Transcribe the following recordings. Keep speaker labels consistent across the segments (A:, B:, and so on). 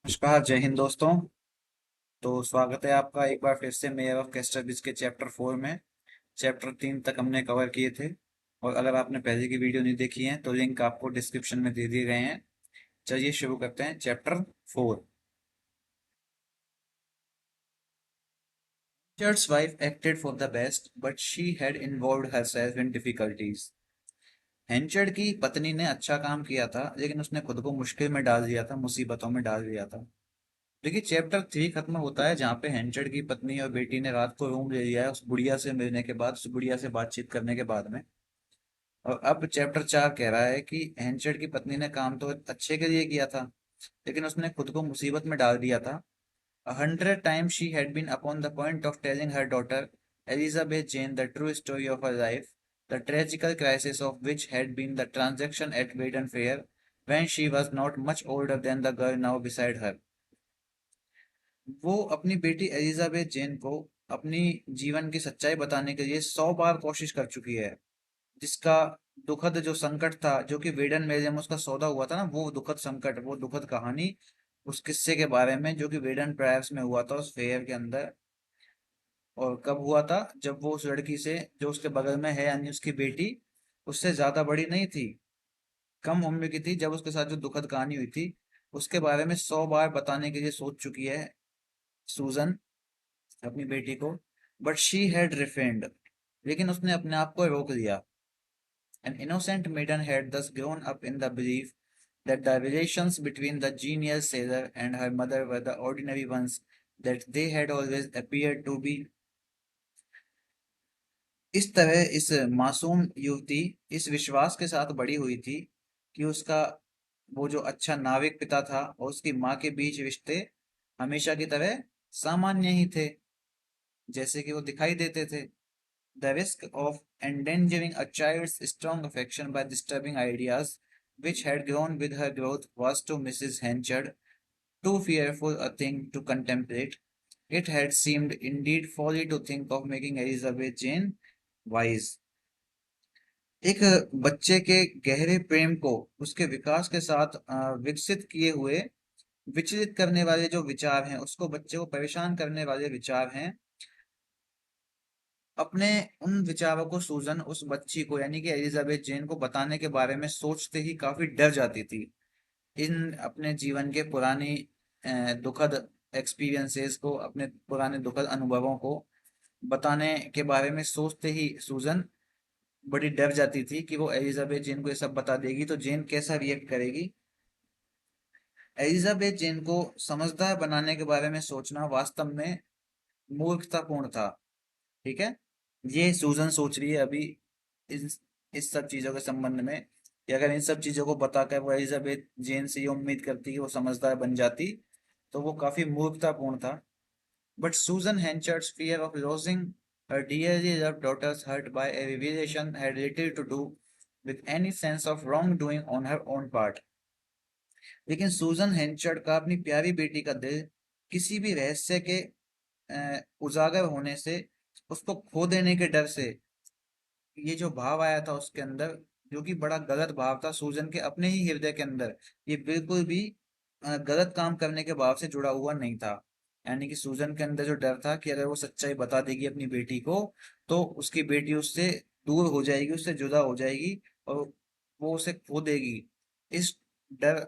A: नमस्कार, जय हिंद दोस्तों। तो स्वागत है आपका एक बार फिर से मेयर ऑफ कैस्टरविच के चैप्टर 4 में। चैप्टर 3 तक हमने कवर किए थे। और अगर आपने पहले की वीडियो नहीं देखी है तो लिंक आपको डिस्क्रिप्शन में दे दिए गए हैं। चलिए शुरू करते हैं chapter 4। Richard's wife acted for the best, but she had involved herself in difficulties. हेंचर्ड की पत्नी ने अच्छा काम किया था, लेकिन उसने खुद को मुश्किल में डाल दिया था, मुसीबतों में डाल दिया था। देखिए, चैप्टर 3 खत्म होता है जहाँ पे हेंचर्ड की पत्नी और बेटी ने रात को रूम ले लिया है उस बुढ़िया से मिलने के बाद, उस बुढ़िया से बातचीत करने के बाद में। और अब चैप्टर 4 कह रहा है कि हेंचर्ड की पत्नी ने काम तो अच्छे के लिए किया था, लेकिन उसने खुद को मुसीबत में डाल दिया था। 100 times she had been upon the point of telling her daughter Elizabeth Jane the true story of her life, the tragical crisis of which had been the transaction at Weydon Fair, when she was not much older than the girl now beside her। वो अपनी बेटी Elizabeth Jane को अपनी जीवन की सच्चाई बताने के लिए 100 बार कोशिश कर चुकी है। जिसका दुखद जो संकट था, जो कि वेडन मेले में उसका सौदा हुआ था ना, वो दुखद संकट, वो दुखद कहानी, उस किस्से के बारे में जो कि वेडन प्रायर्स में हुआ था उस फेयर के अंदर। और कब हुआ था? जब वो उस लड़की से जो उसके बगल में है, यानी उसकी बेटी, उससे ज्यादा बड़ी नहीं थी, कम उम्र की थी, जब उसके साथ जो दुखद कहानी हुई थी उसके बारे में 100 बार बताने के लिए सोच चुकी है सूजन अपनी बेटी को। बट शी हैड रिफ्रेन्ड, लेकिन उसने अपने आप को रोक लिया। An innocent maiden had thus grown up in the belief that the relations between the genial sailor and her mother were the ordinary ones that they had always appeared to be। इस तरह इस मासूम युवती इस विश्वास के साथ बड़ी हुई थी कि उसका वो जो अच्छा नाविक पिता था और उसकी माँ के बीच रिश्ते हमेशा की तरह सामान्य ही थे, जैसे कि वो दिखाई देते थे। The risk of endangering a child's strong affection by disturbing ideas which had grown with her growth was to Mrs. Henchard too fearful a thing to contemplate. It had seemed indeed folly to think of making Elizabeth Jane wise। एक बच्चे के गहरे प्रेम को उसके विकास के साथ विकसित किए हुए विचलित करने वाले जो विचार हैं, उसको बच्चे को परेशान करने वाले विचार हैं, अपने उन विचारों को सूजन उस बच्ची को यानी कि एलिजाबेथ जेन को बताने के बारे में सोचते ही काफी डर जाती थी। इन अपने जीवन के पुरानी दुखद एक्सपीरियंसेस को, अपने पुराने दुखद अनुभवों को बताने के बारे में सोचते ही सूजन बड़ी डर जाती थी कि वो एलिजाबेथ जेन को ये सब बता देगी तो जेन कैसा रिएक्ट करेगी। एलिजाबेथ जेन को समझदार बनाने के बारे में सोचना वास्तव में मूर्खतापूर्ण था। ठीक है, ये सूजन सोच रही है अभी इस सब चीजों के संबंध में कि अगर इन सब चीजों को बताकर वो एलिजाबेथ जेन से ये उम्मीद करती कि वो समझदार बन जाती, तो वो काफी मूर्खतापूर्ण था। But Susan Henchard's fear of losing her dearly loved daughter's hurt by a revelation had little to do with any sense of wrongdoing on her own part। लेकिन सूजन हेंचर्ड का अपनी प्यारी बेटी का दिल किसी भी रहस्य के उजागर होने से, उसको खो देने के डर से, ये जो भाव आया था उसके अंदर, जो कि बड़ा गलत भाव था सूजन के अपने ही हृदय के अंदर, ये बिल्कुल भी गलत काम करने के भाव से जुड़ा हुआ नहीं था। यानी कि सूजन के अंदर जो डर था कि अगर वो सच्चाई बता देगी अपनी बेटी को तो उसकी बेटी उससे दूर हो जाएगी, उससे जुदा हो जाएगी और वो उसे खो देगी। इस डर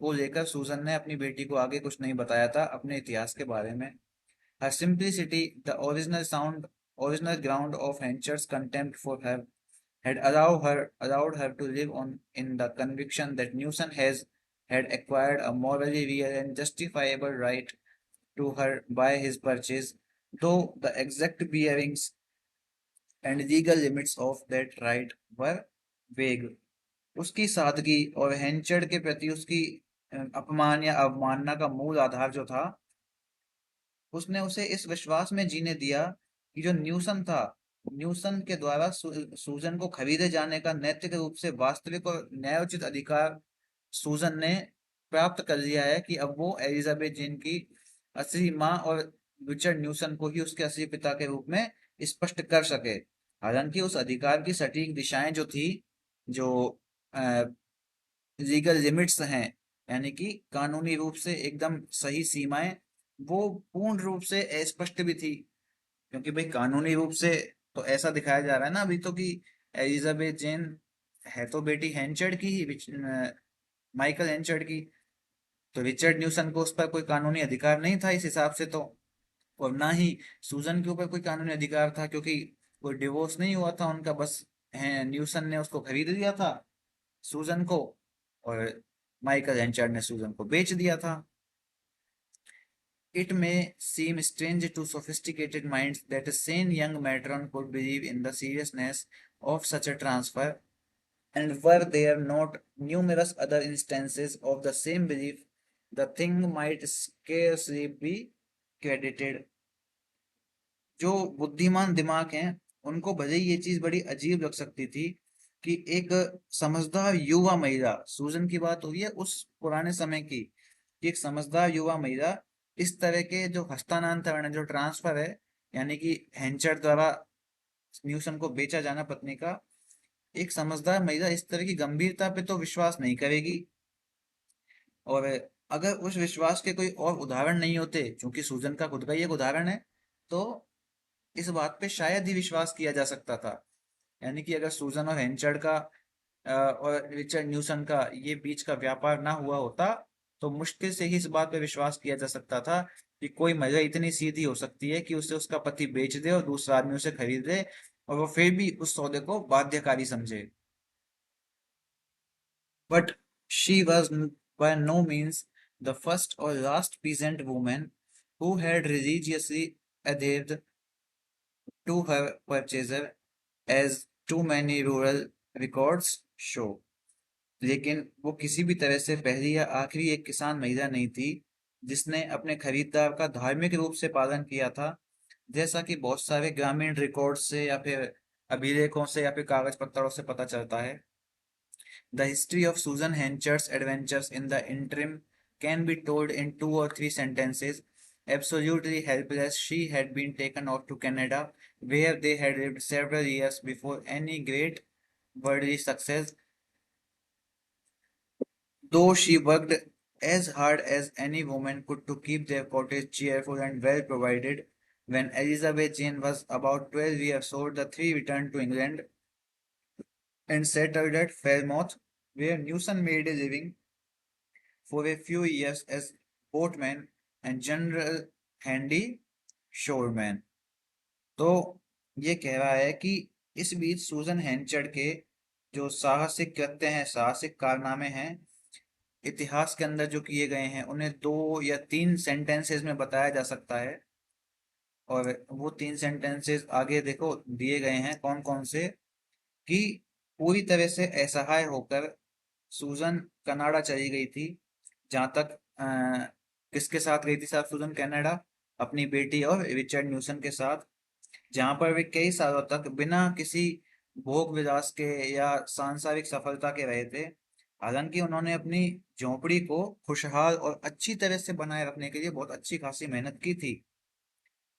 A: को लेकर सूजन ने अपनी बेटी को आगे कुछ नहीं बताया था अपने इतिहास के बारे में। Her simplicity, the original ground of Hencher's contempt for her, had allowed her to live on in the conviction that Newson had acquired a morally real and justifiable right to her by his purchase, though the exact bearings and legal limits of that right were vague। उसकी सादगी और हेंचर्ड के प्रति उसकी अपमान या अवमानना का मूल आधार जो था, उसने उसे इस विश्वास में जीने दिया कि जो न्यूसन था, न्यूसन के द्वारा सूजन को खरीदे जाने का नैतिक रूप से वास्तविक और न्यायोचित अधिकार सूजन ने प्राप्त कर लिया है कि अब वो एलिजाबेथ जेन की असली माँ और रिचर्ड न्यूसन को ही उसके असली पिता के रूप में स्पष्ट कर सके। हालांकि उस अधिकार की सटीक दिशाएं जो थी, जो लीगल लिमिट्स हैं, यानी कि कानूनी रूप से एकदम सही सीमाएं, वो पूर्ण रूप से अस्पष्ट भी थी। क्योंकि भाई कानूनी रूप से तो ऐसा दिखाया जा रहा है ना अभी तो कि एलिजाबेथ जेन है तो बेटी हैंचर्ड की ही, माइकल हैंचर्ड की। तो रिचर्ड न्यूसन को उस पर कोई कानूनी अधिकार नहीं था इस हिसाब से तो। और ना ही सूजन के ऊपर कोई कानूनी अधिकार था, क्योंकि कोई डिवोर्स नहीं हुआ था उनका, बस है न्यूसन ने उसको खरीद लिया था, सूजन को, और माइकल हैंचर्ड ने सूजन को बेच दिया था। It may seem strange to sophisticated minds that a sane young matron could believe in the seriousness of such a transfer, and were there not numerous other instances of the same belief, the thing might scarcely be credited. जो बुद्धिमान दिमाग हैं उनको भले ही ये चीज बड़ी अजीब लग सकती थी कि एक समझदार युवा महिला, सूजन की बात हो रही है उस पुराने समय की, कि एक समझदार युवा महिला इस तरह के जो हस्तांतरण है, जो ट्रांसफर है, यानी कि हेंचर द्वारा न्यूसन को बेचा जाना पत्नी का, एक समझदार महिला इस तरह की गंभीरता पे तो विश्वास नहीं करेगी। और अगर उस विश्वास के कोई और उदाहरण नहीं होते, क्योंकि सूजन का खुद का ही एक उदाहरण है, तो इस बात पे शायद ही विश्वास किया जा सकता था। यानी कि अगर सूजन और हेंचर्ड का और रिचर्ड न्यूसन का ये बीच का व्यापार ना हुआ होता, तो मुश्किल से ही इस बात पे विश्वास किया जा सकता था कि कोई महिला इतनी सीधी हो सकती है कि उसे उसका पति बेच दे और दूसरा आदमी उसे खरीद ले, और वो फिर भी उस सौदे को बाध्यकारी समझे। But she was by no means the first or last peasant woman who had religiously adhered to her purchaser, as too many rural records show. लेकिन वो किसी भी तरह से पहली या आखिरी एक किसान महिला नहीं थी जिसने अपने खरीदार का धार्मिक रूप से पालन किया था, जैसा कि बहुत सारे ग्रामीण रिकॉर्ड से या फिर अभिलेखों से या फिर कागज पत्रों से पता चलता है। The history of Susan Henchard's adventures in the interim can be told in 2 or 3 sentences. Absolutely helpless, she had been taken off to Canada, where they had lived several years before any great worldly success. Though she worked as hard as any woman could to keep their cottage cheerful and well provided, when Elizabeth Jane was about 12 years old, the three returned to England and settled at Falmouth, where Newson made a living for a few years as boatman and general handy shoreman। तो ये कह रहा है कि इस बीच सूजन हैंचर्ड के जो साहसिक कृत्य हैं, साहसिक कारनामे हैं इतिहास के अंदर जो किए गए हैं, उन्हें 2 या 3 सेंटेंसेस में बताया जा सकता है। और वो 3 सेंटेंसेस आगे देखो दिए गए हैं कौन कौन से, कि पूरी तरह से असहाय होकर सूजन कनाडा चली गई थी। जहाँ तक किसके साथ गई थी साहब सूजन कनाडा? अपनी बेटी और रिचर्ड न्यूसन के साथ, जहाँ पर वे कई सालों तक बिना किसी भोग विलास के या सांसारिक सफलता के रहे थे। हालांकि उन्होंने अपनी झोंपड़ी को खुशहाल और अच्छी तरह से बनाए रखने के लिए बहुत अच्छी खासी मेहनत की थी।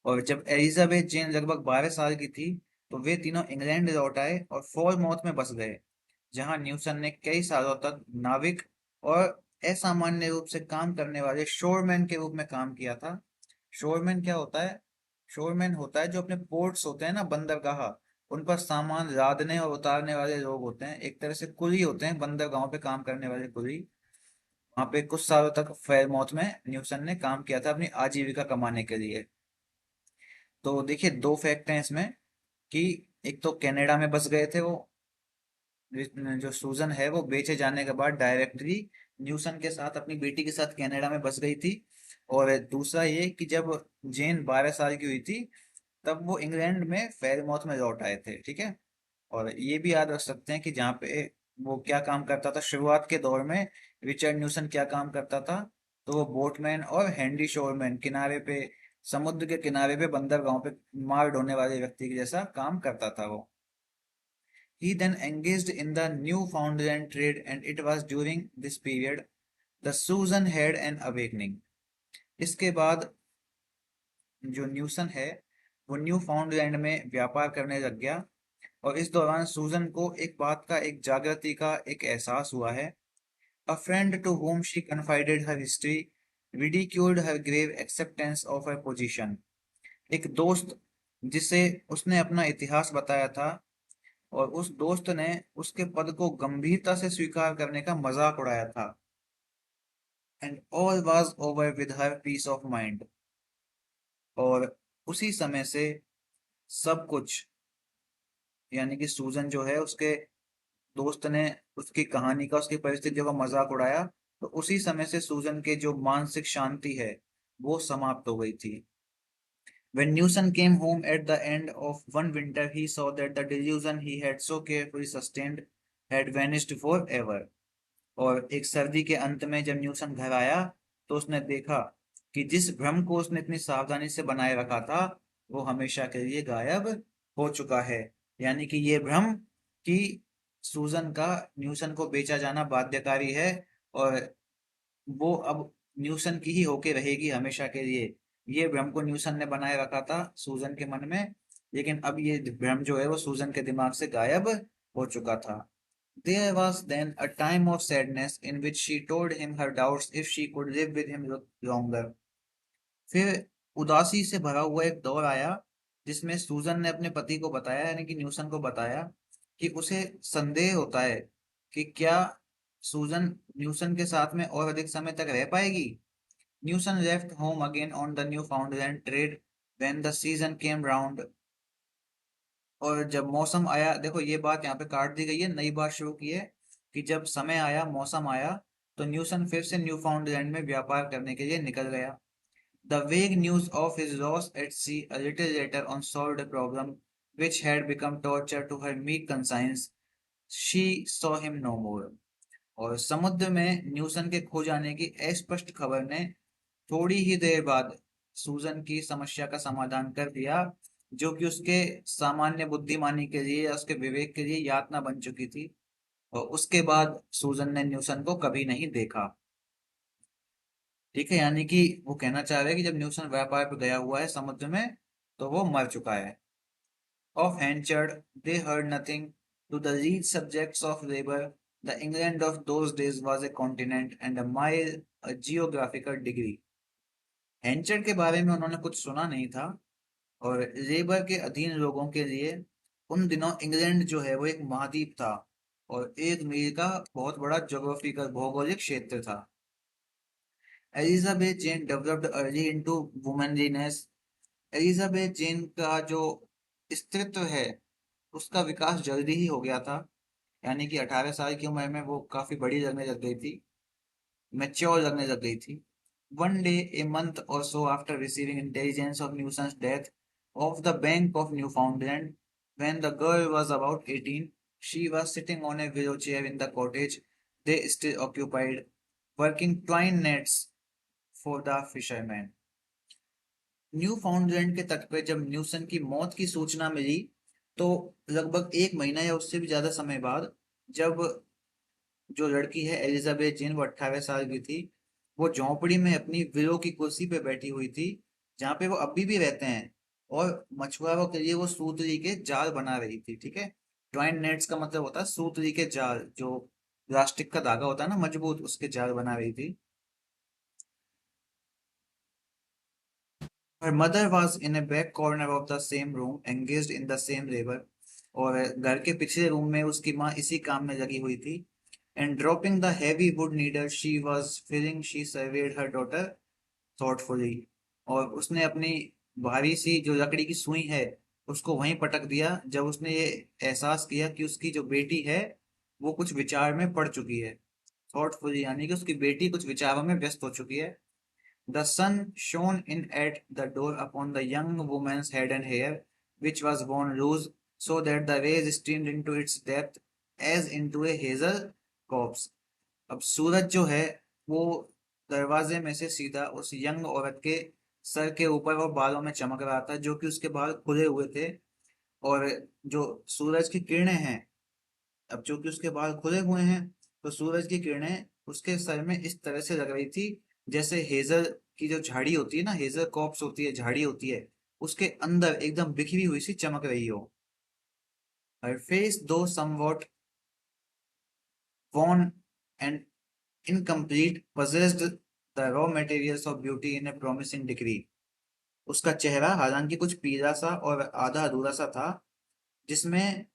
A: और जब एलिजाबेथ जेन लगभग 12 साल की थी, तो वे तीनों इंग्लैंड लौट आए और फॉलमाउथ में बस गए, जहां न्यूसन ने कई सालों तक नाविक और असामान्य रूप से काम करने वाले शोरमैन के रूप में काम किया था। शोरमैन क्या होता है? शोरमैन होता है जो अपने पोर्ट्स होते हैं ना, बंदरगाह, उन पर सामान लादने और उतारने वाले लोग होते हैं, एक तरह से कुली होते हैं, बंदरगाहों पे काम करने वाले कुली। वहां पे कुछ सालों तक फेयरमाउथ में न्यूसन ने काम किया था अपनी आजीविका कमाने के लिए। तो देखिए 2 फैक्ट हैं इसमें, कि एक तो कनाडा में बस गए थे वो, जो सूजन है वो बेचे जाने के बाद डायरेक्टली न्यूसन के साथ अपनी बेटी के साथ कनाडा में बस गई थी। और दूसरा ये कि जब जेन 12 साल की हुई थी, तब वो इंग्लैंड में फेयरमाउथ में लौट आए थे, ठीक है। और ये भी याद रख सकते हैं कि जहाँ पे वो क्या काम करता था शुरुआत के दौर में, रिचर्ड न्यूसन क्या काम करता था, तो वो बोटमैन और हैंडी शोरमैन, किनारे पे, समुद्र के किनारे पे बंदरगाहों पे माल ढोने वाले व्यक्ति के जैसा काम करता था वो। He then engaged in the Newfoundland trade, and it was during this period the Susan had an awakening। इसके बाद जो न्यूसन है वो न्यू फाउंडलैंड में व्यापार करने लग गया, और इस दौरान सूजन को एक बात का, एक जागृति का एक एहसास हुआ है। A friend to whom she confided her history ridiculed her grave acceptance of her position. एक दोस्त जिसे उसने अपना इतिहास बताया था और उस दोस्त ने उसके पद को गंभीरता से स्वीकार करने का मजाक उड़ाया था। And all was over with her peace of mind. और उसी समय से सब कुछ, यानी कि सूजन जो है उसके दोस्त ने उसकी कहानी का, उसकी परिस्थितियों का मजाक उड़ाया, तो उसी समय से सूजन के जो मानसिक शांति है वो समाप्त हो गई थी। When Newson came home at the end of one winter, he saw that the delusion he had so carefully sustained had vanished forever. और एक सर्दी के अंत में जब न्यूटन घर आया तो उसने देखा कि जिस भ्रम को उसने इतनी सावधानी से बनाए रखा था वो हमेशा के लिए गायब हो चुका है। यानी कि ये भ्रम कि सूजन का न्यूटन को बेचा जाना बाध्यकारी है और वो अब न्यूसन की ही होके रहेगी हमेशा के लिए, ये भ्रम को न्यूसन ने बनाए रखा था सूजन के मन में, लेकिन अब ये भ्रम जो है वो सूजन के दिमाग से गायब हो चुका था। There was then a time of sadness in which she told him her doubts if she could live with him longer. फिर उदासी से भरा हुआ एक दौर आया जिसमें सूजन ने अपने पति को बताया, यानी कि न्यूसन को बताया कि उसे संदेह होता है कि क्या सूजन न्यूसन के साथ में और अधिक समय तक रह पाएगी। Newson left home again on the Newfoundland trade when the season came round. और जब मौसम आया, देखो ये बात यहाँ पे काट दी गई है, नई बात शुरू की है कि जब समय आया, मौसम आया, तो न्यूसन फिर से न्यू फाउंडलैंड में व्यापार करने के लिए निकल गया। The vague news of his loss at sea a little later on solved a problem which had become torture to her meek conscience. She saw him no more. और समुद्र में न्यूसन के खो जाने की अस्पष्ट खबर ने थोड़ी ही देर बाद सूजन की समस्या का समाधान कर दिया, जो कि उसके सामान्य बुद्धिमानी के लिए या उसके विवेक के लिए यातना बन चुकी थी। और उसके बाद सूजन ने न्यूसन को कभी नहीं देखा। ठीक है, यानी कि वो कहना चाह रहे हैं कि जब न्यूटन व्यापार पर गया हुआ है समुद्र में तो वो मर चुका है। Of Henchard, they heard nothing. To the lead subjects of labor, the England of those days was a continent and a mile a geographical degree. हेंचर्ड के बारे में उन्होंने कुछ सुना नहीं था और लेबर के अधीन लोगों के लिए उन दिनों इंग्लैंड जो है वो एक महाद्वीप था और एक मील का बहुत बड़ा ज्योग्राफिकल भौगोलिक क्षेत्र था। एलिजाबेथ जेन डेवलप्ड अर्ली इनटू वुमनलीनेस। एलिजाबेथ जेन का जो स्त्रीत्व है उसका विकास जल्दी ही हो गया था, यानी कि 18 साल की उम्र में वो काफी बड़ी लगने लग गई थी, मैच्योर लगने लग गई थी। One day, a month or so after receiving intelligence of Newson's death off the bank of Newfoundland, when the girl was about 18, she was sitting on a willow chair in the cottage they still occupied, working twine nets for the fishermen. New फाउंडलैंड के तट पर जब न्यूसन की मौत की सूचना मिली तो लगभग एक महीना या उससे भी ज्यादा समय बाद, जब जो लड़की है एलिजाबेथ जेन वो 18 साल की थी, वो झोंपड़ी में अपनी विलो की कुर्सी पे बैठी हुई थी जहाँ पे वो अभी भी रहते हैं और मछुआरों के लिए वो सूतरी के जाल बना रही थी। ठीक है, ट्वाइन नेट्स का मतलब होता है सूतरी के जाल, जो प्लास्टिक का धागा होता है ना मजबूत, उसके जाल बना रही थी। Her mother was in a back corner of the same room, engaged in the same labor. और घर के पिछले रूम में उसकी माँ इसी काम में लगी हुई थी। And dropping the heavy wood needle she was filling, she surveyed her daughter thoughtfully. और उसने अपनी भारी सी जो लकड़ी की सुई है उसको वहीं पटक दिया जब उसने ये एहसास किया कि उसकी जो बेटी है वो कुछ विचार में पड़ चुकी है। थॉटफुली यानी कि उसकी बेटी कुछ विचारों में व्यस्त हो चुकी है। The sun shone in at the door upon the young woman's head and hair, which was worn loose, so that the rays streamed into its depth as into a hazel copse. अब सूरज जो है वो दरवाजे में से सीधा उस young औरत के सर के ऊपर और बालों में चमक रहा था, जो कि उसके बाल खुले हुए थे। और जो सूरज की किरणें हैं, अब जो कि उसके बाल खुले हुए हैं, तो सूरज की किरणें उसके सर में इस तरह से लग रही थी जैसे हेजल की जो झाड़ी होती है ना, हेजल कॉप्स होती है, झाड़ी होती है, उसके अंदर एकदम बिखरी हुई सी चमक रही हो। Her face, though somewhat worn and incomplete, possessed the raw materials of beauty in a promising degree. उसका चेहरा हालांकि कुछ पीला सा और आधा अधूरा सा था, जिसमें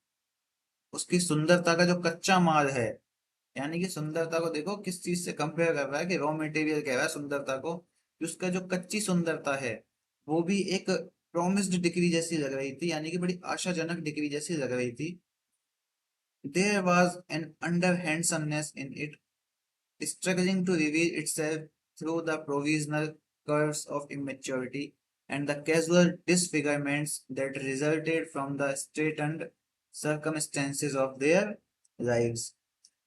A: उसकी सुंदरता का जो कच्चा माल है, यानी कि सुंदरता को देखो किस चीज से कंपेयर कर रहा है, कि रॉ मटेरियल कह रहा है सुंदरता को, कि उसका जो कच्ची सुंदरता है वो भी एक प्रॉमिस्ड डिग्री जैसी लग रही थी, यानी कि बड़ी आशाजनक डिग्री जैसी लग रही थी. There was an under handsomeness in it, struggling to reveal itself through the provisional curves of immaturity and the casual disfigurements that resulted from the straitened circumstances of their lives.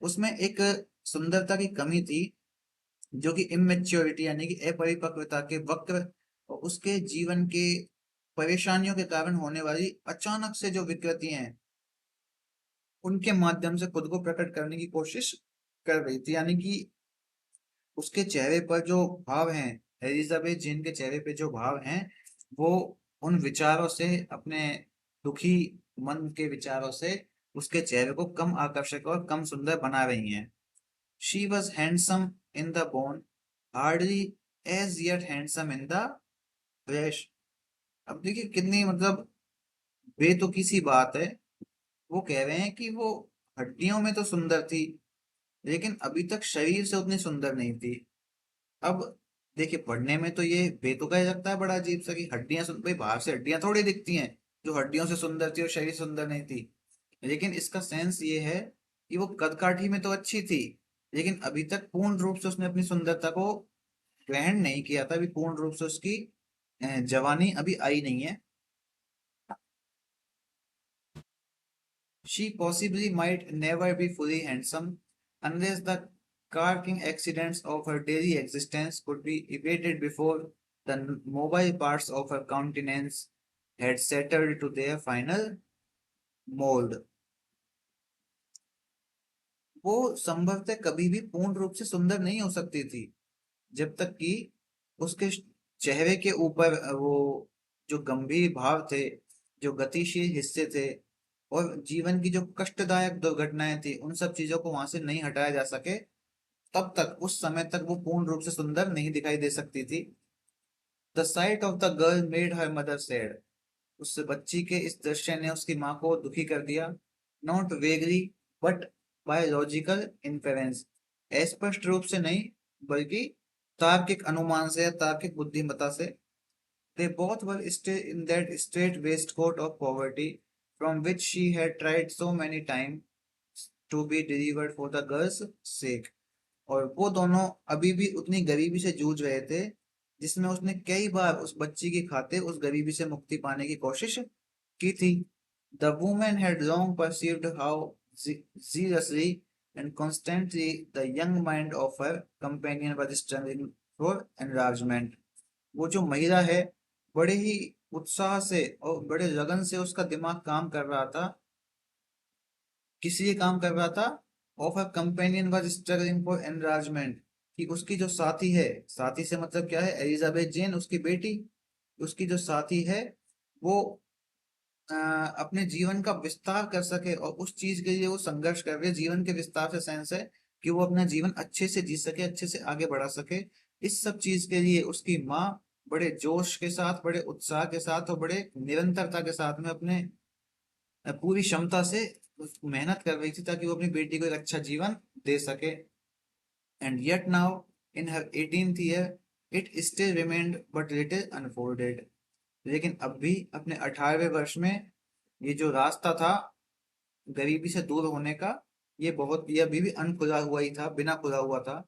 A: उसमें एक सुंदरता की कमी थी, जो कि इमेच्योरिटी यानी कि अपरिपक्वता के वक्र और उसके जीवन के परेशानियों के कारण होने वाली अचानक से जो विकृति हैं, उनके माध्यम से खुद को प्रकट करने की कोशिश कर रही थी. यानी कि उसके चेहरे पर जो भाव हैं, एलिजाबेथ जेन के चेहरे पे जो भाव हैं, वो उन विचारों से, अपने दुखी मन के विचारों से उसके चेहरे को कम आकर्षक और कम सुंदर बना रही हैं. She was handsome in the bone, hardly as yet handsome in the flesh. अब देखिए कितनी मतलब बेतुकी सी बात है. वो कह रहे हैं कि वो हड्डियों में तो सुंदर थी, लेकिन अभी तक शरीर से उतनी सुंदर नहीं थी. अब देखिए पढ़ने में तो ये बेतुका ही लगता है, बड़ा अजीब सा, कि हड्डियां सुन, भाई बाहर से हड्डियां थोड़ी दिखती हैं जो हड्डियों से सुंदर थी और शरीर सुंदर नहीं थी. लेकिन इसका सेंस ये है कि वो कदकाठी में तो अच्छी थी, लेकिन अभी तक पूर्ण रूप से उसने अपनी सुंदरता को ग्रहण नहीं किया था, अभी पूर्ण रूप से उसकी जवानी अभी आई नहीं है. She possibly might never be fully handsome unless the carking accidents of her daily existence could be evaded before the mobile parts of her countenance had settled to their final mold. वो संभवतः कभी भी पूर्ण रूप से सुंदर नहीं हो सकती थी, जब तक कि उसके चेहरे के ऊपर वो जो गंभीर भाव थे, जो गतिशील हिस्से थे, और जीवन की जो कष्टदायक दुर्घटनाएं थी, उन सब चीजों को वहां से नहीं हटाया जा सके, तब तक, उस समय तक वो पूर्ण रूप से सुंदर नहीं दिखाई दे सकती थी. The site of the girl made her mother sad. उस बच्ची के इस दृश्य ने उसकी माँ को दुखी कर दिया. Not vaguely but by logical inference. स्पष्ट रूप से नहीं, बल्कि तार्किक अनुमान से या तार्किक बुद्धिमत्ता से. They both were still in that straight waistcoat of poverty from which she had tried so many times to be delivered for the girl's sake. और वो दोनों अभी भी उतनी गरीबी से जूझ रहे थे, जिसमें उसने कई बार उस बच्ची की खातिर उस गरीबी से मुक्ति पाने की कोशिश की थी. The woman had long perceived how zealously and constantly the young mind of her companion was struggling for enlargement. वो जो महिला है, बड़े ही उत्साह से और बड़े लगन से उसका दिमाग काम कर रहा था. किस लिए काम कर रहा था? Of a companion was struggling for enlargement, कि उसकी जो साथी है, साथी से मतलब क्या है, एलिजाबेथ जेन उसकी बेटी, उसकी जो साथी है वो अपने जीवन का विस्तार कर सके, और उस चीज के लिए वो संघर्ष कर रहे. जीवन के विस्तार से सेंस है कि वो अपना जीवन अच्छे से जी सके, अच्छे से आगे बढ़ा सके. इस सब चीज के लिए उसकी माँ बड़े जोश के साथ, बड़े उत्साह के साथ और बड़े निरंतरता के साथ में अपने पूरी क्षमता से मेहनत कर रही थी, ताकि वो अपनी बेटी को एक अच्छा जीवन दे सके. And yet now in her 18th year it still remained but little unfolded. लेकिन अब भी अपने 18वें वर्ष में ये जो रास्ता था गरीबी से दूर होने का, ये अभी भी अनखुला हुआ ही था, बिना खुला हुआ था.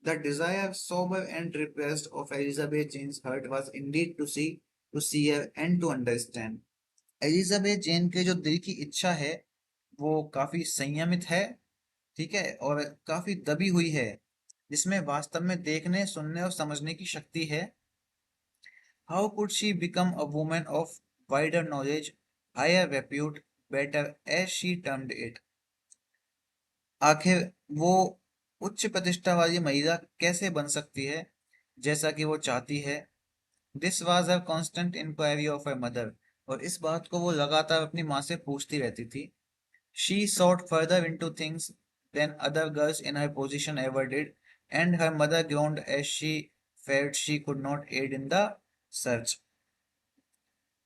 A: The desire, sober and repressed, of Elizabeth Jane's heart was indeed to see her and to understand. Elizabeth Jane के जो दिल की इच्छा है वो काफी संयमित है, ठीक है, और काफी दबी हुई है, जिसमें वास्तव में देखने, सुनने और समझने की शक्ति है. How could she become a woman of wider knowledge, higher repute, better, as she termed it? आखिर वो उच्च प्रतिष्ठा वाली महिला कैसे बन सकती है, जैसा कि वो चाहती है. This was a constant inquiry of her mother. और इस बात को वो लगातार अपनी माँ से पूछती रहती थी. She sought further into things than other girls in her position ever did, and her mother groaned as she felt she could not aid in the search.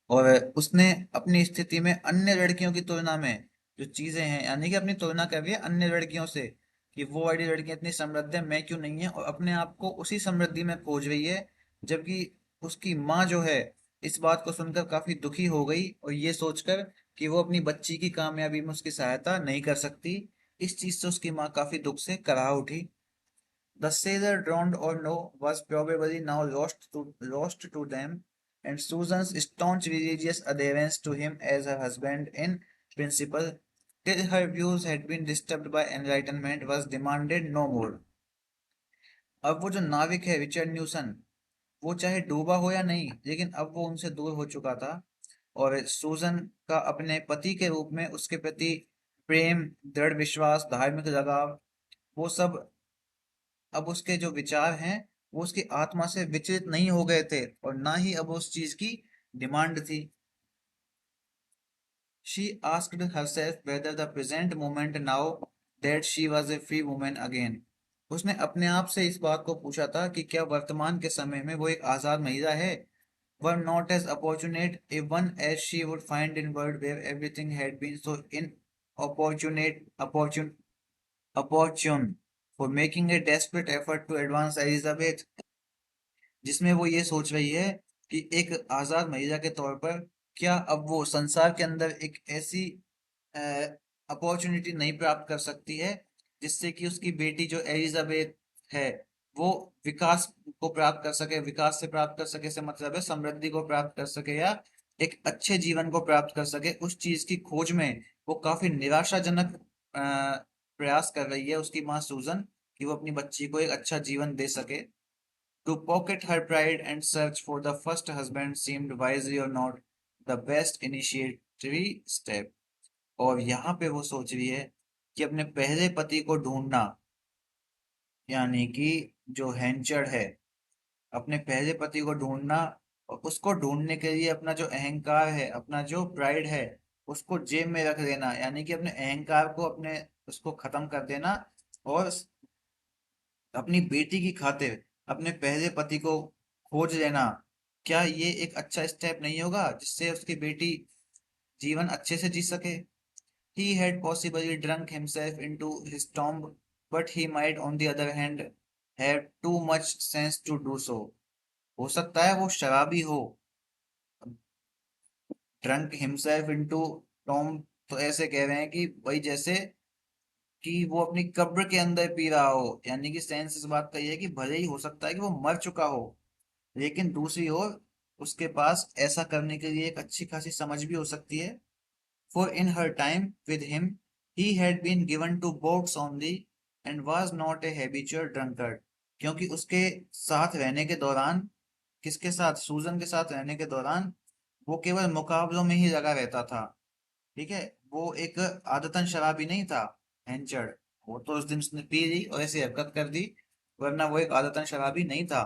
A: और उसने अपनी स्थिति में अन्य लड़कियों की तुलना में जो चीजें हैं, यानी कि अपनी तुलना कर रही है अन्य लड़कियों से, कि वो वाली लड़कियां इतनी समृद्ध है, मैं क्यों नहीं है, और अपने आप को उसी समृद्धि में खोज रही है। जबकि उसकी माँ जो है इस बात को सुनकर काफी दुखी हो गई, और ये सोचकर कि वो अपनी बच्ची की कामयाबी में उसकी सहायता नहीं कर सकती। इस चीज से उसकी माँ काफी दुख से कराह उठी। The sailor, drowned or no, was probably now lost to them, and Susan's staunch religious adherence to him as her husband in principle, till her views had been disturbed by enlightenment, was demanded no more. अब वो जो नाविक है Richard न्यूसन, वो चाहे डूबा हो या नहीं, लेकिन अब वो उनसे दूर हो चुका था, और सूजन का अपने पति के रूप में उसके प्रति प्रेम, दृढ़ विश्वास, धार्मिक लगाव, वो सब अब उसके जो विचार हैं वो उसकी आत्मा से विचलित नहीं हो गए थे, और ना ही अब उस चीज की डिमांड थी। She asked herself whether the present moment, now that she was a free woman again, उसने अपने आप से इस बात को पूछा था कि क्या वर्तमान के समय में वो एक आजाद महिला है, were not as opportunate a one as she would find in world where everything had been so opportune for making a desperate effort to advance Elizabeth, जिसमें वो ये सोच रही है कि एक आजाद महिला के तौर पर क्या अब वो संसार के अंदर एक ऐसी अपॉर्चुनिटी नहीं प्राप्त कर सकती है जिससे कि उसकी बेटी जो एलिजाबेथ है वो विकास को प्राप्त कर सके, विकास से प्राप्त कर सके से मतलब है समृद्धि को प्राप्त कर सके, या एक अच्छे जीवन को प्राप्त कर सके। उस चीज की खोज में वो काफी निराशाजनक प्रयास कर रही है उसकी माँ सूजन, कि वो अपनी बच्ची को एक अच्छा जीवन दे सके। To pocket her pride and search for the first husband seemed wisely or not the best initiatory step। और यहाँ पे वो सोच रही है कि अपने पहले पति को ढूंढना, यानी कि जो हैंचर्ड है, अपने पहले पति को ढूंढना, और उसको ढूंढने के लिए अपना जो अहंकार है, अपना जो प्राइड है, उसको जेब में रख देना, यानी कि अपने अहंकार को, अपने उसको खत्म कर देना, और अपनी बेटी की खातिर अपने पहले पति को खोज लेना। क्या ये एक अच्छा स्टेप नहीं होगा जिससे उसकी बेटी जीवन अच्छे से जी सके? He had possibly drunk himself into his tomb, but he might on the other hand have too much sense to do so। हो सकता है वो शराबी हो। ड्रंक हिमसेल्फ इनटू टॉम, तो ऐसे कह रहे हैं कि वही जैसे कि वो अपनी कब्र के अंदर पी रहा हो, यानी कि सेंस इस बात का ये है कि भले ही हो सकता है कि वो मर चुका हो, लेकिन दूसरी ओर उसके पास ऐसा करने के लिए एक अच्छी खासी समझ भी हो सकती है। For in her time with him he had been given to boats only and was not a habitual drunkard। क्योंकि उसके साथ रहने के दौरान, किसके साथ, सूजन के साथ रहने के दौरान वो केवल मुकाबलों में ही लगा रहता था। ठीक है, वो एक आदतन शराबी नहीं था हैंचर्ड। वो तो उस दिन उसने पी ली और ऐसी हरकत कर दी, वरना वो एक आदतन शराबी नहीं था।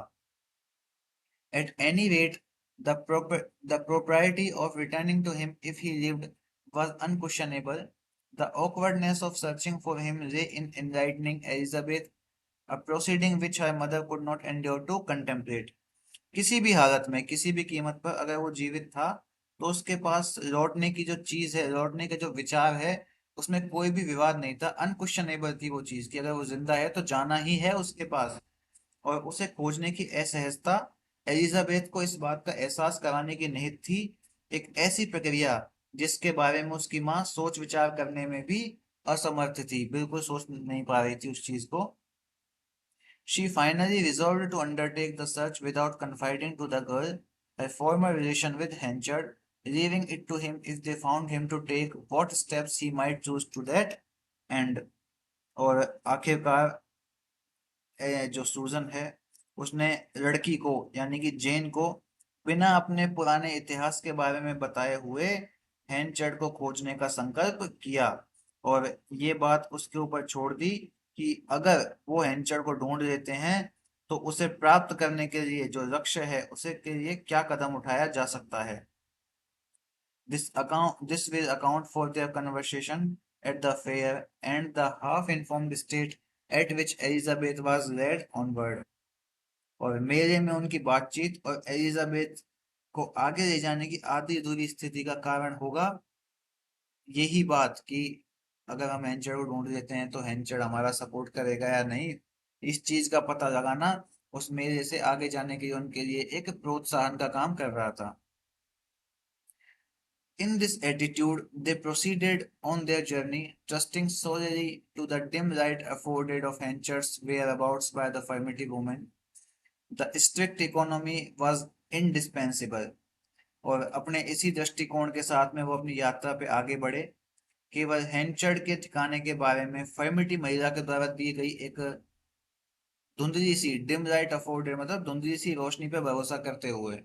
A: At any rate, the propriety of returning to him if he lived was unquestionable. The awkwardness of searching for him lay in enlightening Elizabeth, a proceeding which her mother could not endure to contemplate। किसी भी हालत में, किसी भी कीमत पर अगर वो जीवित था, तो उसके पास लौटने की जो चीज है, लौटने का जो विचार है, उसमें कोई भी विवाद नहीं था। अनक्वेश्चनेबल थी वो चीज कि अगर वो जिंदा है तो जाना ही है उसके पास। और उसे खोजने की असहजता एलिजाबेथ को इस बात का एहसास कराने की निहित थी, एक ऐसी प्रक्रिया जिसके बारे में उसकी माँ सोच विचार करने में भी असमर्थ थी, बिल्कुल सोच नहीं पा रही थी उस चीज को। She finally resolved to undertake the search without confiding to the girl her former relation with Henchard, leaving it to him if they found him to take what steps he might choose to that end। और आखिरकार जो सूजन है उसने लड़की को, यानी कि जेन को, बिना अपने पुराने इतिहास के बारे में बताए हुए हैंचर्ड को खोजने का संकल्प किया, और ये बात उसके ऊपर छोड़ दी कि अगर वो हैंचर्ड को ढूंढ लेते हैं तो उसे प्राप्त करने के लिए जो लक्ष्य है उसे के लिए क्या कदम उठाया जा सकता है। This will account for their conversation at the fair and the half-informed state at which Elizabeth was led onward। और मेले में उनकी बातचीत और एलिजाबेथ को आगे ले जाने की आधी अधूरी स्थिति का कारण होगा यही बात कि अगर हम हैंचर को ढूंढ लेते हैं तो हैंचर हमारा सपोर्ट करेगा या नहीं। इस चीज का पता लगाना उस मेले से आगे जाने के लिए उनके लिए एक प्रोत्साहन का काम कर रहा था। In this attitude, they proceeded on their journey, trusting solely to the dim light afforded of Hencher's whereabouts by the furtive woman। The strict economy was indispensable। और अपने इसी दृष्टिकोण के साथ में वो अपनी यात्रा पे आगे बढ़े। केवल हेंचर्ड के ठिकाने के बारे में फर्मिटी महिला के द्वारा दी गई एक धुंधली सी डिम लाइट अफोर्डेड मतलब धुंधली सी रोशनी पे भरोसा करते हुए,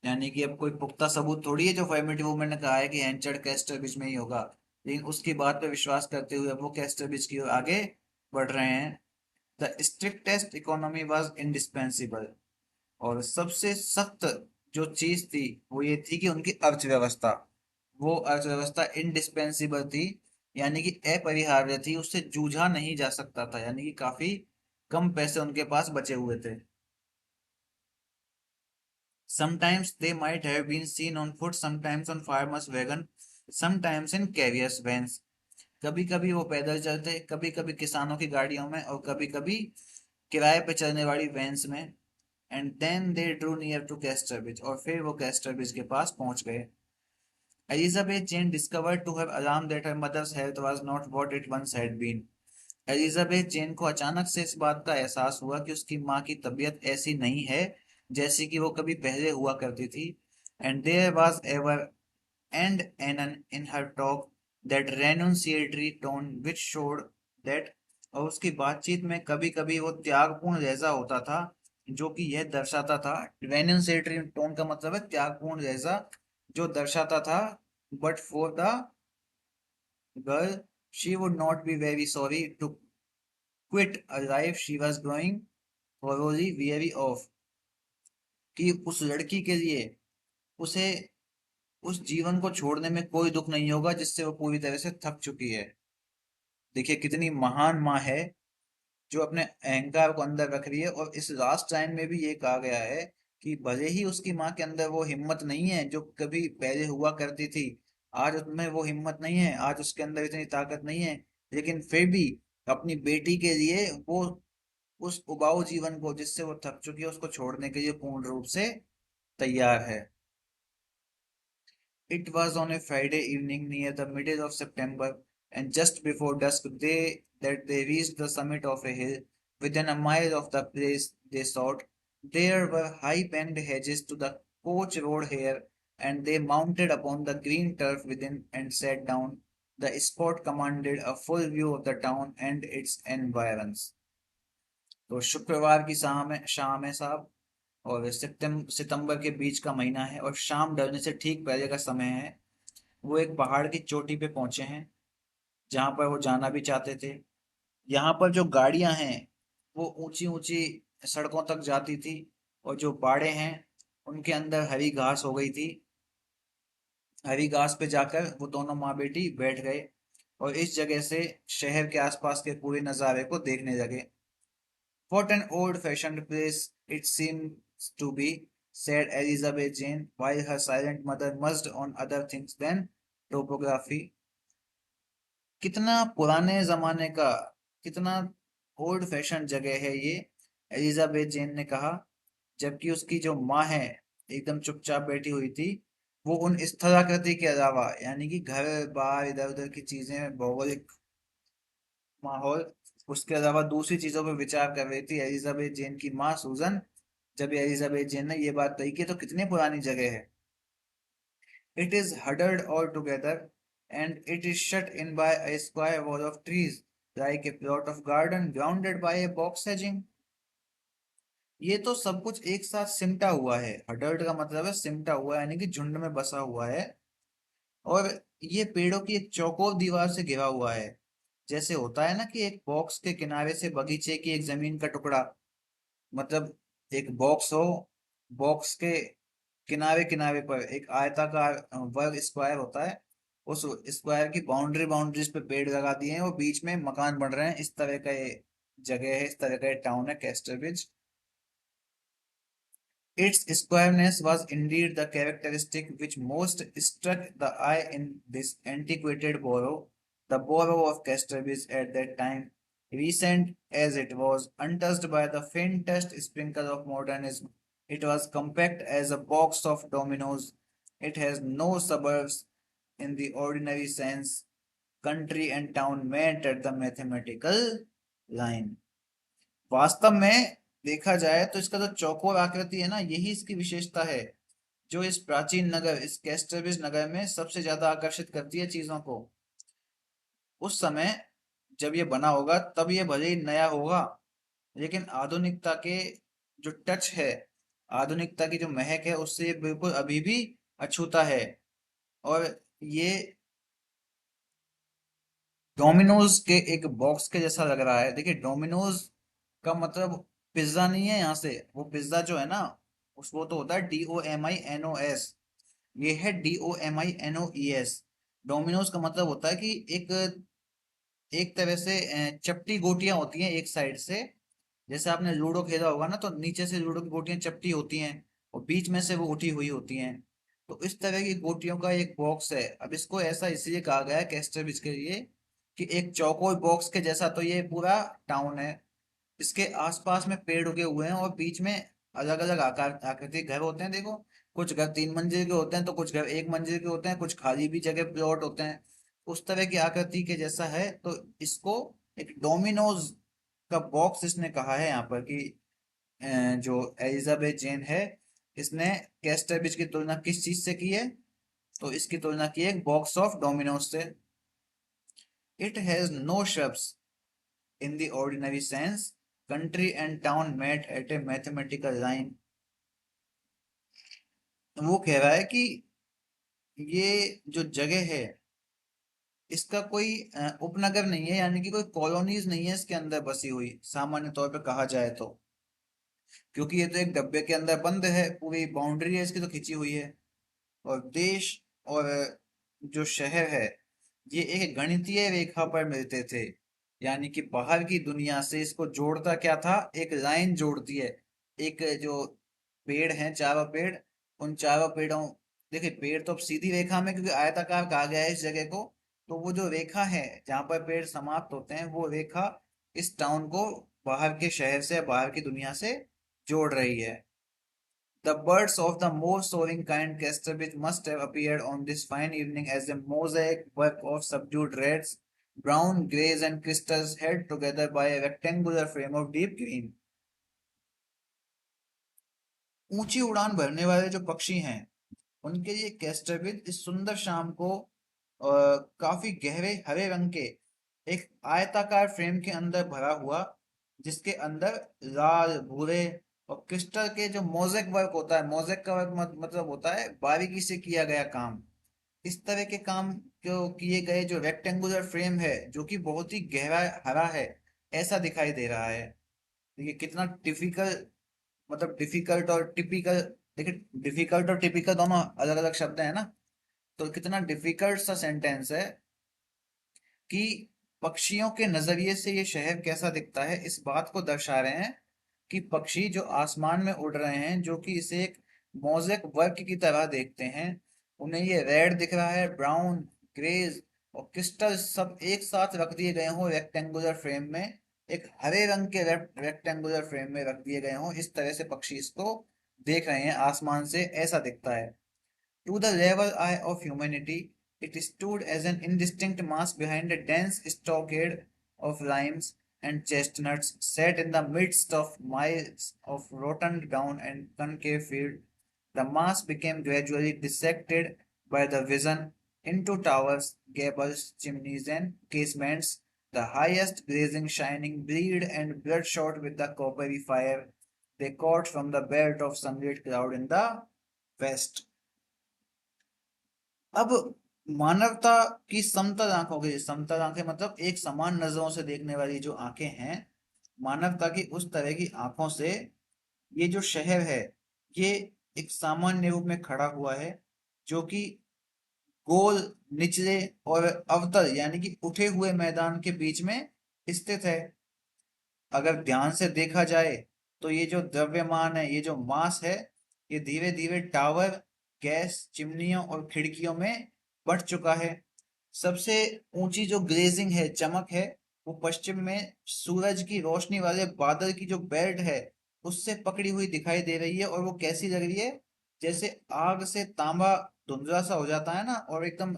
A: यानी कि अब कोई पुख्ता सबूत थोड़ी है जो फर्मिटी वुमन ने कहा है कि हेंचर्ड कैस्टर बीच में ही होगा, लेकिन उसकी बात पे विश्वास करते हुए अब वो कैस्टर बीच की ओर आगे बढ़ रहे हैं। The strictest economy was indispensable. और सबसे सख्त जो चीज थी वो ये थी कि उनकी अर्थव्यवस्था, वो अर्थव्यवस्था इंडिस्पेंसिबल थी, यानी कि अपरिहार्य थी, उससे जूझा नहीं जा सकता था, यानी कि काफी कम पैसे उनके पास बचे हुए थे। Sometimes they might have been seen on foot, sometimes on farmers wagon, sometimes in carriers vans. कभी कभी वो पैदल चलते, कभी कभी किसानों की गाड़ियों में, और कभी कभी किराए पे चलने वाली वैन्स में। And then they drew near to Casterbridge, और फिर वो कैस्टरविच के पास पहुंच गए। Elizabeth Jane discovered to her alarm that her mother's health was not what it once had been। Elizabeth Jane को अचानक से इस बात का एहसास हुआ कि उसकी माँ की तबीयत ऐसी नहीं है जैसी कि वो कभी पहले हुआ करती थी। And there was ever and anon in her talk that renunciatory tone which showed that, और उसकी बातचीत में कभी कभी वो त्यागपूर्ण लहजा होता था जो कि यह दर्शाता था। रेनुंसिएटरी टोन का मतलब है त्यागपूर्ण लहजा, जो दर्शाता था but for the girl she would not be very sorry to quit a life she was growing thoroughly weary of। कि उस लड़की के लिए उसे उस जीवन को छोड़ने में कोई दुख नहीं होगा जिससे वो पूरी तरह से थक चुकी है। देखिए कितनी महान माँ है जो अपने अहंकार को अंदर रख रही है। और इस लास्ट टाइम में भी ये कहा गया है कि भले ही उसकी माँ के अंदर वो हिम्मत नहीं है जो कभी पहले हुआ करती थी, आज उसमें वो हिम्मत नहीं है, आज उसके अंदर इतनी ताकत नहीं है, लेकिन फिर भी अपनी बेटी के लिए वो उस उबाऊ जीवन को जिससे वो थक चुकी है उसको छोड़ने के लिए पूर्ण रूप से तैयार है। It was on a Friday evening near the middle of September, and just before dusk they reached the summit of a hill within a mile of the place they sought. There were high-banked hedges to the coach road here, and they mounted upon the green turf within and sat down. The spot commanded a full view of the town and its environs। तो शुक्रवार की शाम है साहब, और सितंबर के बीच का महीना है और शाम ढलने से ठीक पहले का समय है। वो एक पहाड़ की चोटी पे पहुंचे हैं जहां पर वो जाना भी चाहते थे। यहाँ पर जो गाड़ियां हैं वो ऊंची ऊंची सड़कों तक जाती थी, और जो बाड़े हैं उनके अंदर हरी घास हो गई थी। हरी घास पे जाकर वो दोनों माँ बेटी बैठ गए और इस जगह से शहर के आसपास के पूरे नज़ारे को देखने लगे। What an old-fashioned place it seems to be, said Elizabeth Jane, while her silent mother mused on other things than topography। कितना पुराने जमाने का, कितना ओल्ड फैशन जगह है ये, एलिजाबेथ जेन ने कहा, जबकि उसकी जो माँ है एकदम चुपचाप बैठी हुई थी। वो उन स्थलाकृति के अलावा, यानी कि घर बार इधर उधर की चीजें, भौगोलिक माहौल, उसके अलावा दूसरी चीजों पर विचार कर रही थी एलिजाबेथ जेन की माँ सूजन। जब एलिजाबेथ जेन ने ये बात कही कि तो कितनी पुरानी जगह है। It is huddled all together and it is shut in by a square wall of trees like a plot of garden grounded by a box hedging। ये तो सब कुछ एक साथ सिमटा हुआ है। हडल्ड का मतलब है सिमटा हुआ है, यानी कि झुंड में बसा हुआ है। और ये पेड़ों की एक चौकोर दीवार से घिरा हुआ है। जैसे होता है ना कि एक बॉक्स के किनारे से बगीचे की एक जमीन का टुकड़ा, मतलब एक बॉक्स हो, बॉक्स के किनारे किनारे पर एक आयताकार वर्ग स्क्वायर होता है, उस स्क्वायर की बाउंड्रीज पे पेड़ लगा दिए हैं और बीच में मकान बन रहे हैं, इस तरह का ये जगह है, इस तरह का ये टाउन है कैस्टरविच। Its squareness was indeed the characteristic which most struck the eye in this antiquated borough. The borough of Casterbridge at that time, recent as it was, untouched by the faintest sprinkle of modernism, it was compact as a box of dominoes. It has no suburbs in the ordinary sense. Country and town met at the mathematical line. वास्तव में देखा जाए तो इसका जो चौकोर आकृति है ना, यही इसकी विशेषता है जो इस प्राचीन नगर, इस कैस्टरविज नगर में सबसे ज्यादा आकर्षित करती है चीजों को। उस समय जब ये बना होगा तब ये भले ही नया होगा, लेकिन आधुनिकता के जो टच है, आधुनिकता की जो महक है, उससे ये बिल्कुल अभी भी अछूता है। और ये डोमिनोज के एक बॉक्स के जैसा लग रहा है। देखिए, डोमिनोज का मतलब पिज्जा नहीं है यहाँ से, वो पिज्जा जो है ना, उस वो तो होता है DOMINOS, ये है DOMINOES। डोमिनोज का मतलब होता है कि एक एक तरह से चपटी गोटियां होती हैं एक साइड से। जैसे आपने लूडो खेला होगा ना, तो नीचे से लूडो की गोटियां चपटी होती हैं और बीच में से वो उठी हुई होती हैं। तो इस तरह की गोटियों का एक बॉक्स है। अब इसको ऐसा इसलिए कहा गया है कैस्टरविच के लिए कि एक चौकोर बॉक्स के जैसा तो ये पूरा टाउन है। इसके आसपास में पेड़ उगे हुए हैं और बीच में अलग अलग आकार आकृति घर होते हैं। देखो, कुछ घर 3 मंजिल के होते हैं तो कुछ घर 1 मंजिल के होते हैं, कुछ खाली भी जगह प्लॉट होते हैं। उस तरह की आकृति के जैसा है, तो इसको एक डोमिनोज का बॉक्स इसने कहा है यहाँ पर कि जो एलिजाबेथ जेन है, इसने कैस्टरविच की तुलना किस चीज से की है, तो इसकी तुलना की है एक बॉक्स ऑफ डोमिनोज से। It has no shrubs in the ordinary sense. Country and town met at a mathematical line. वो कह रहा है कि ये जो जगह है, इसका कोई उपनगर नहीं है, यानी कि कोई कॉलोनीज नहीं है इसके अंदर बसी हुई, सामान्य तौर पे कहा जाए तो। क्योंकि ये तो एक डब्बे के अंदर बंद है, पूरी बाउंड्री है इसकी तो खिंची हुई है। और देश और जो शहर है, ये एक गणितीय रेखा पर मिलते थे। यानी कि बाहर की दुनिया से इसको जोड़ता क्या था, एक लाइन जोड़ती है। एक जो पेड़ हैं, चारों पेड़, उन चारों पेड़ों, देखिए पेड़ तो अब सीधी रेखा में, क्योंकि आयताकार कहा गया है इस जगह को, तो वो जो रेखा है जहाँ पर पेड़ समाप्त होते हैं, वो रेखा इस टाउन को बाहर के शहर से, बाहर की दुनिया से जोड़ रही है। The birds of the more soaring kind Casterbridge must have appeared on this fine evening as a mosaic work of subdued reds, brown, greys, and crystals held together by a rectangular frame of deep green. ऊंची उड़ान भरने वाले जो पक्षी हैं, उनके लिए कैस्टरविच इस सुंदर शाम को काफी गहरे हरे रंग के एक आयताकार फ्रेम के अंदर भरा हुआ, जिसके अंदर लाल, भूरे और क्रिस्टल के जो मोज़ेक वर्क होता है, मोज़ेक का वर्क मतलब होता है बारीकी से किया गया काम। इस तरह के काम जो किए गए जो रेक्टेंगुलर फ्रेम है, जो कि बहुत ही गहरा हरा है, ऐसा दिखाई दे रहा है। देखिए कितना डिफिकल्ट, मतलब डिफिकल्ट और टिपिकल। देखिए, डिफिकल्ट और टिपिकल दोनों अलग अलग शब्द है ना, तो कितना डिफिकल्ट सा सेंटेंस है कि पक्षियों के नजरिए से ये शहर कैसा दिखता है, इस बात को दर्शा रहे हैं कि पक्षी जो आसमान में उड़ रहे हैं, जो कि इसे एक मोज़ेक वर्क की तरह देखते हैं, उन्हें ये रेड दिख रहा है, ब्राउन, ग्रेज और क्रिस्टल सब एक साथ रख दिए गए हों रेक्टेंगुलर फ्रेम में, एक हरे रंग के रेक्टेंगुलर फ्रेम में रख दिए गए हों, इस तरह से पक्षी इसको देख रहे हैं आसमान से, ऐसा दिखता है। To the level eye of humanity, it stood as an indistinct mass behind a dense stockade of limes and chestnuts set in the midst of miles of rotten down and concave field. The mass became gradually dissected by the vision into towers, gables, chimneys, and casements, the highest blazing shining bleed and bloodshot with the coppery fire they caught from the belt of sunlit cloud in the west. अब मानवता की समतल आंखों के, समतल आंखें मतलब एक समान नजरों से देखने वाली जो आंखें हैं, मानवता की उस तरह की आंखों से ये जो शहर है, ये एक सामान्य रूप में खड़ा हुआ है, जो कि गोल, निचले और अवतल यानी कि उठे हुए मैदान के बीच में स्थित है। अगर ध्यान से देखा जाए तो ये जो द्रव्यमान है, ये जो मास है, ये धीरे धीरे टावर, गैस चिमनियों और खिड़कियों में बढ़ चुका है। सबसे ऊंची जो ग्लेजिंग है, चमक है, वो पश्चिम में सूरज की रोशनी वाले बादल की जो बेल्ट है उससे पकड़ी हुई दिखाई दे रही है। और वो कैसी लग रही है? जैसे आग से तांबा धुंधला सा हो जाता है ना, और एकदम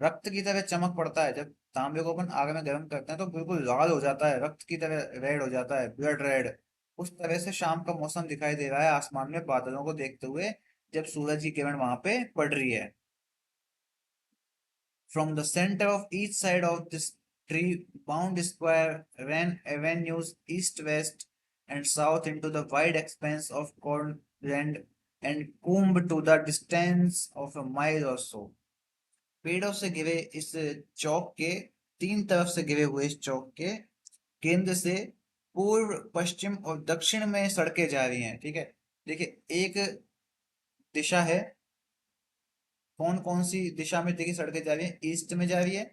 A: रक्त की तरह चमक पड़ता है। जब तांबे को अपन आग में गर्म करते हैं तो बिल्कुल लाल हो जाता है, रक्त की तरह रेड हो जाता है, ब्लड रेड। उस तरह से शाम का मौसम दिखाई दे रहा है आसमान में बादलों को देखते हुए, जब सूरज की किरण वहां पे पड़ रही है। From the center of each side of this tree-bound square ran avenues east-west and south into the wide expanse of cornland and combed to the distance of a mile or so. पेड़ों से घिरे इस चौक के, तीन तरफ से घिरे हुए इस चौक के केंद्र से पूर्व, पश्चिम और दक्षिण में सड़कें जा रही हैं। ठीक है, देखिए एक दिशा है। कौन कौन सी दिशा में देखिए सड़कें जा रही हैं? ईस्ट में जा रही है,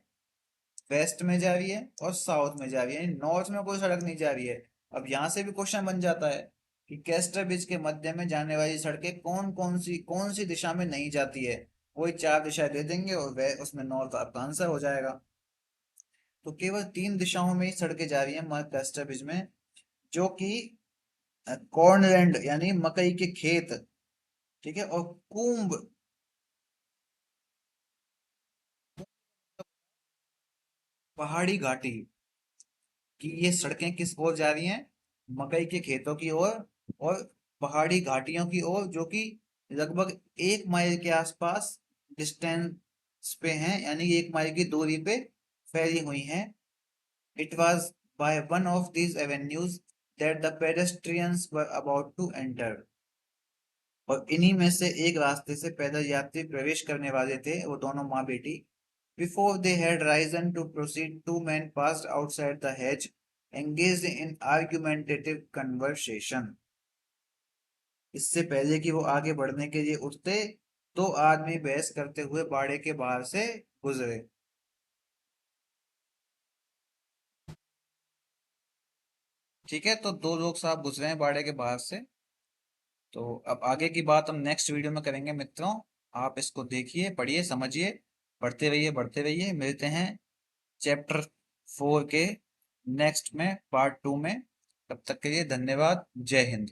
A: वेस्ट में जा रही है और साउथ में जा रही है, नॉर्थ में कोई सड़क नहीं जा रही है। अब यहाँ से भी क्वेश्चन बन जाता है कि कैस्टर ब्रिज के मध्य में जाने वाली सड़कें कौन सी दिशा में नहीं जाती है। वही चार दिशाएं दे देंगे और वह उसमें नॉर्थ आपका आंसर हो जाएगा। तो केवल तीन दिशाओं में ही सड़कें जा रही है कैस्टर ब्रिज में, जो कि कॉर्नलैंड यानी मकई के खेत, ठीक है, और कुंभ, पहाड़ी घाटी कि ये सड़कें किस ओर जा रही हैं? मकई के खेतों की ओर और पहाड़ी घाटियों की ओर, जो कि लगभग 1 माइल के आसपास डिस्टेंस पे हैं, यानी 1 माइल की दूरी पे फैली हुई हैं। It was by one of these avenues that the pedestrians were about to enter. और इन्हीं में से एक रास्ते से पैदल यात्री प्रवेश करने वाले थे, वो दोनों माँ बेटी। Before they had risen to proceed, two men passed outside the hedge, engaged in argumentative conversation. इससे पहले कि वो आगे बढ़ने के लिए उठते, दो आदमी बहस करते हुए बाड़े के बाहर से गुजरे। ठीक है, तो दो लोग साहब गुजरे हैं बाड़े के बाहर से। तो अब आगे की बात हम नेक्स्ट वीडियो में करेंगे मित्रों। आप इसको देखिए, पढ़िए, समझिए, पढ़ते रहिए, बढ़ते रहिए। मिलते हैं चैप्टर 4 के नेक्स्ट में, पार्ट 2 में। तब तक के लिए धन्यवाद। जय हिंद।